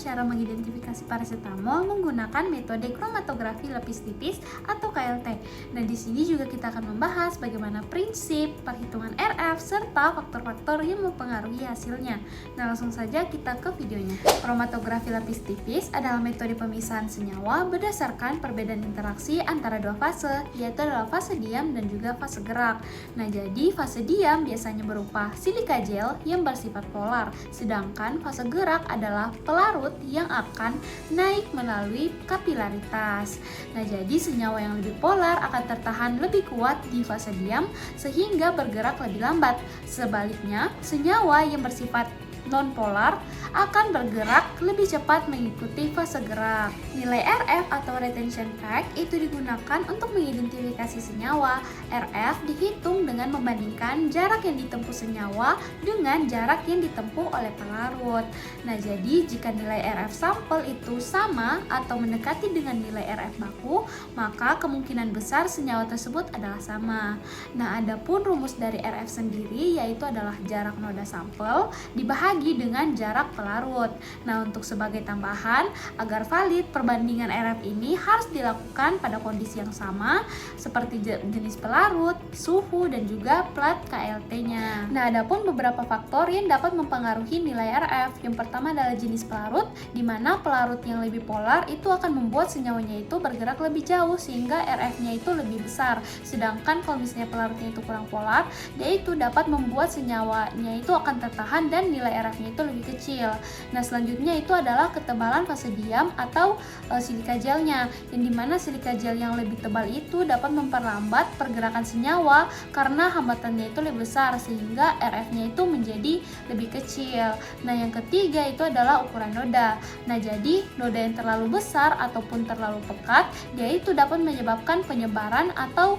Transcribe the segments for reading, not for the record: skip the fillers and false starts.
cara mengidentifikasi paracetamol menggunakan metode kromatografi lapis tipis atau KLT. Nah, di sini juga kita akan membahas bagaimana prinsip, perhitungan RF, serta faktor-faktor yang mempengaruhi hasilnya. Nah, langsung saja kita ke videonya. Kromatografi lapis tipis adalah metode pemisahan senyawa berdasarkan perbedaan interaksi antara dua fase, yaitu adalah fase diam dan juga fase gerak. Nah, jadi fase diam biasanya berupa silika gel yang bersifat polar, sedangkan fase gerak adalah pelarut yang akan naik melalui kapilaritas. Nah, jadi senyawa yang lebih polar akan tertahan lebih kuat di fase diam sehingga bergerak lebih lambat. Sebaliknya, senyawa yang bersifat non-polar akan bergerak lebih cepat mengikuti fase gerak. Nilai RF atau retention fact itu digunakan untuk mengidentifikasi senyawa. RF dihitung dengan membandingkan jarak yang ditempuh senyawa dengan jarak yang ditempuh oleh pelarut. Nah, jadi jika nilai RF sampel itu sama atau mendekati dengan nilai RF baku, maka kemungkinan besar senyawa tersebut adalah sama. Nah, adapun rumus dari RF sendiri yaitu adalah jarak noda sampel dibahagi dengan jarak pelarut. Nah, untuk sebagai tambahan, agar valid perbandingan RF ini harus dilakukan pada kondisi yang sama seperti jenis pelarut, suhu, dan juga plat KLT-nya. Nah, adapun beberapa faktor yang dapat mempengaruhi nilai RF. Yang pertama adalah jenis pelarut, di mana pelarut yang lebih polar itu akan membuat senyawanya itu bergerak lebih jauh sehingga RF-nya itu lebih besar. Sedangkan kalau misalnya pelarutnya itu kurang polar, dia itu dapat membuat senyawanya itu akan tertahan dan nilai RF-nya itu lebih kecil. Nah, selanjutnya itu adalah ketebalan fase diam atau silika gelnya, yang dimana silika gel yang lebih tebal itu dapat memperlambat pergerakan senyawa karena hambatannya itu lebih besar sehingga RF-nya itu menjadi lebih kecil. Nah, yang ketiga itu adalah ukuran noda. Nah, jadi noda yang terlalu besar ataupun terlalu pekat, dia itu dapat menyebabkan penyebaran atau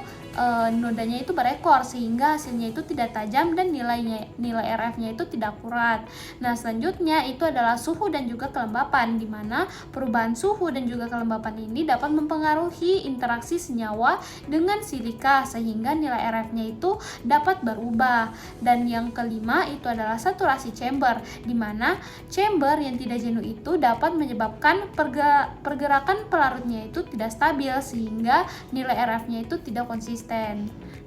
nodanya itu berekor sehingga hasilnya itu tidak tajam dan nilai RF-nya itu tidak akurat. Nah, selanjutnya itu adalah suhu dan juga kelembapan, di mana perubahan suhu dan juga kelembapan ini dapat mempengaruhi interaksi senyawa dengan silika sehingga nilai RF-nya itu dapat berubah. Dan yang kelima itu adalah saturasi chamber, di mana chamber yang tidak jenuh itu dapat menyebabkan pergerakan pelarutnya itu tidak stabil sehingga nilai RF-nya itu tidak konsisten.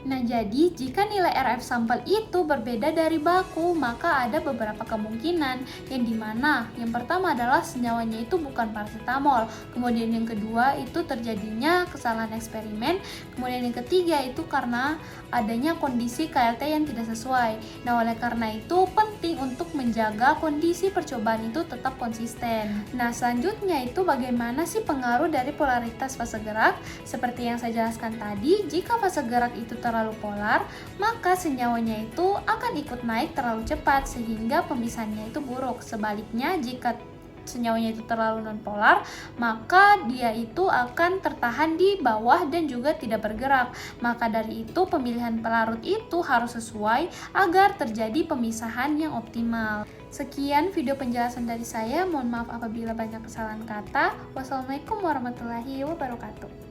Nah, jadi jika nilai RF sampel itu berbeda dari baku, maka ada beberapa kemungkinan, yang dimana yang pertama adalah senyawanya itu bukan paracetamol, kemudian yang kedua itu terjadinya kesalahan eksperimen, kemudian yang ketiga itu karena adanya kondisi KLT yang tidak sesuai. Nah, oleh karena itu penting untuk menjaga kondisi percobaan itu tetap konsisten. Nah, selanjutnya itu bagaimana sih pengaruh dari polaritas fase gerak? Seperti yang saya jelaskan tadi, jika fase gerak itu terlalu polar, maka senyawanya itu akan ikut naik terlalu cepat sehingga pemisahannya itu buruk. Sebaliknya, jika senyawanya itu terlalu nonpolar, maka dia itu akan tertahan di bawah dan juga tidak bergerak. Maka dari itu pemilihan pelarut itu harus sesuai agar terjadi pemisahan yang optimal. Sekian video penjelasan dari saya, mohon maaf apabila banyak kesalahan kata. Wassalamualaikum warahmatullahi wabarakatuh.